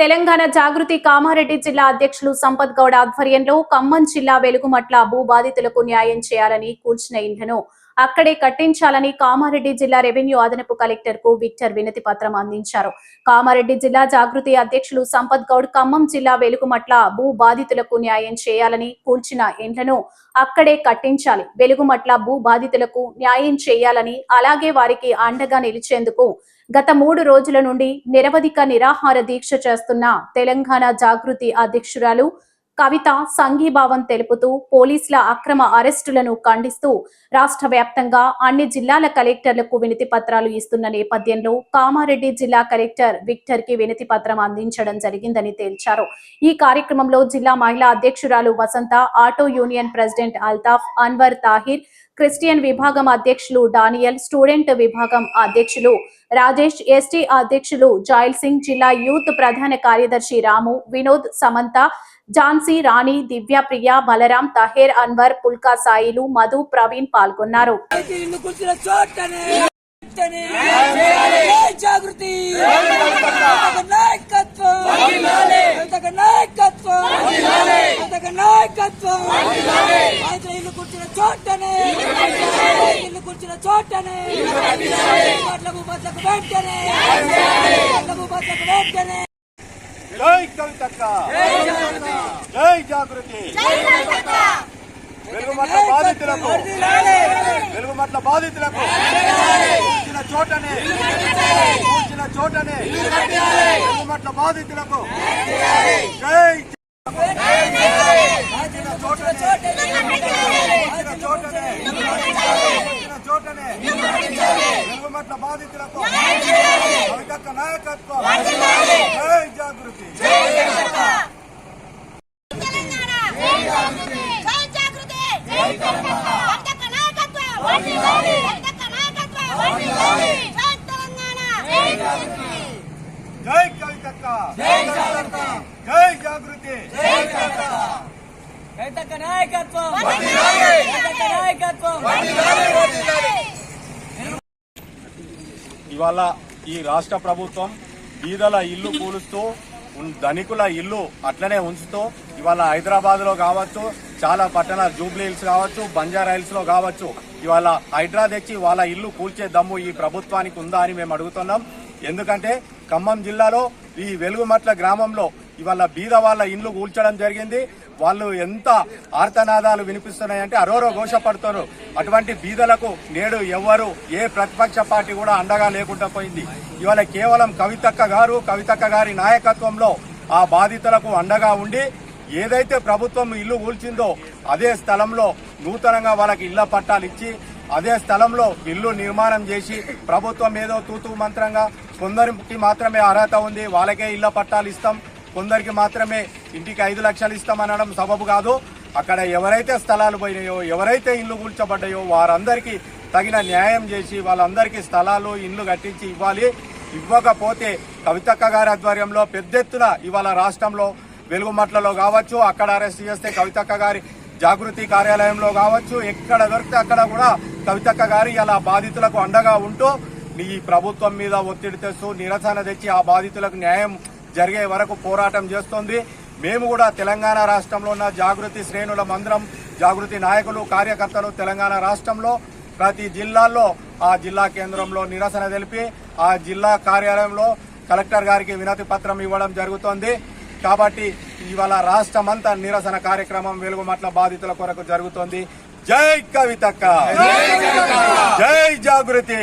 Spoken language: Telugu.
తెలంగాణ జాగృతి కామారెడ్డి జిల్లా అధ్యక్షులు సంపత్ గౌడ్ ఆధ్వర్యంలో ఖమ్మం జిల్లా వెలుగుమట్ల భూ బాధితులకు న్యాయం చేయాలని కూల్చిన ఇండ్లను అక్కడే కట్టించాలని కామారెడ్డి జిల్లా రెవెన్యూ అదనపు కలెక్టర్ కు విక్టర్ వినతి పత్రం అందించారు. కామారెడ్డి జిల్లా జాగృతి అధ్యక్షులు సంపత్ గౌడ్ ఖమ్మం జిల్లా వెలుగుమట్ల భూ బాధితులకు న్యాయం చేయాలని కూల్చిన ఇండ్లను అక్కడే కట్టించాలి, వెలుగుమట్ల భూ బాధితులకు న్యాయం చేయాలని, అలాగే వారికి అండగా నిలిచేందుకు గత 3 రోజుల నుండి నిరవధిక నిరాహార దీక్ష చేస్తున్న తెలంగాణ జాగృతి అధ్యక్షురాలు కవిత సంఘీభావం తెలుపుతూ పోలీసుల అక్రమ అరెస్టులను ఖండిస్తూ రాష్ట్ర వ్యాప్తంగా అన్ని జిల్లాల కలెక్టర్లకు వినతి పత్రాలు ఇస్తున్న నేపథ్యంలో కామారెడ్డి జిల్లా కలెక్టర్ విక్టర్ కి వినతి పత్రం అందించడం జరిగిందని తేల్చారు. ఈ కార్యక్రమంలో జిల్లా మహిళా అధ్యక్షురాలు Vasantha, auto union president Altaf, Anwar Tahir, Christian విభాగం అధ్యక్షులు డానియల్, స్టూడెంట్ విభాగం అధ్యక్షులు రాజేష్, ఎస్టీ అధ్యక్షులు జాయిల్ సింగ్, జిల్లా యూత్ ప్రధాన కార్యదర్శి రాము, వినోద్, సమంత, ఝాన్సీ, రాణి, దివ్య, ప్రియ, బలరాం, తహేర్, అన్వర్, పుల్కా సాయిలు, మధు, ప్రవీణ్ పాల్గొన్నారు. జై కవితక్క, జై జాగృతి, వెలుగుమట్ల బాధితులకు కూల్చిన చోటనే వెలుగుమట్ల బాధితులకు జై చోటనే వెలుగుమట్ల బాధితులకు కవితక్క నాయకత్వం, జై జాగృతి. జై కవితక్క, జై జాగృతి, కవితక్క నాయకత్వం. ఇవాళ ఈ రాష్ట్ర ప్రభుత్వం బీదల ఇల్లు కూలుస్తూ ధనికుల ఇల్లు అట్లనే ఉంచుతూ ఇవాళ హైదరాబాద్ లో కావచ్చు, చాలా పట్టణాలు జూబ్లీ హిల్స్ కావచ్చు, బంజారా హిల్స్ లో కావచ్చు, ఇవాళ హైడ్రా తెచ్చి వాళ్ళ ఇల్లు కూల్చే దమ్ము ఈ ప్రభుత్వానికి ఉందా అని మేము అడుగుతున్నాం. ఎందుకంటే ఖమ్మం జిల్లాలో ఈ వెలుగుమట్ల గ్రామంలో ఇవాళ బీద వాళ్ళ ఇండ్లు కూల్చడం జరిగింది. వాళ్ళు ఎంత ఆర్తనాదాలు వినిపిస్తున్నాయంటే అరోరో ఘోషపడుతున్నారు. అటువంటి బీదలకు నేడు ఎవ్వరు ఏ ప్రతిపక్ష పార్టీ కూడా అండగా లేకుండా పోయింది. ఇవాళ కేవలం కవితక్క గారి నాయకత్వంలో ఆ బాధితులకు అండగా ఉండి ఏదైతే ప్రభుత్వం ఇల్లు కూల్చిందో అదే స్థలంలో నూతనంగా వాళ్ళకి ఇళ్ల పట్టాలు ఇచ్చి అదే స్థలంలో ఇల్లు నిర్మాణం చేసి ప్రభుత్వం ఏదో తూతూ మంత్రంగా కొందరికి మాత్రమే అర్హత ఉంది, వాళ్ళకే ఇళ్ల పట్టాలు ఇస్తాం, కొందరికి మాత్రమే ఇంటికి 5 లక్షలు ఇస్తామనడం సబబు కాదు. అక్కడ ఎవరైతే స్థలాలు పోయినాయో, ఎవరైతే ఇల్లు కూల్చబడ్డాయో వారందరికీ తగిన న్యాయం చేసి వాళ్ళందరికీ స్థలాలు, ఇల్లు కట్టించి ఇవ్వాలి. ఇవ్వకపోతే కవితక్క గారి ఆధ్వర్యంలో పెద్ద ఎత్తున ఇవాళ రాష్ట్రంలో వెలుగుమట్లలో కావచ్చు, అక్కడ అరెస్ట్ చేస్తే కవితక్క గారి జాగృతి కార్యాలయంలో కావచ్చు, ఎక్కడ దొరికితే అక్కడ కూడా కవితక్క గారి ఇలా బాధితులకు అండగా ఉంటూ ఈ ప్రభుత్వం మీద ఒత్తిడి తెస్తూ నిరసన తెచ్చి ఆ బాధితులకు న్యాయం జరిగే వరకు పోరాటం చేస్తోంది. మేము కూడా తెలంగాణ రాష్ట్రంలో ఉన్న జాగృతి శ్రేణుల మందరం, జాగృతి నాయకులు, కార్యకర్తలు తెలంగాణ రాష్ట్రంలో ప్రతి జిల్లాల్లో ఆ జిల్లా కేంద్రంలో నిరసన తెలిపి ఆ జిల్లా కార్యాలయంలో కలెక్టర్ గారికి వినతి పత్రం ఇవ్వడం జరుగుతోంది. కాబట్టి ఇవాళ రాష్ట్రమంతా నిరసన కార్యక్రమం వెలుగుమట్ల బాధితుల కొరకు జరుగుతోంది. జై కవితక్క, జై జాగృతి.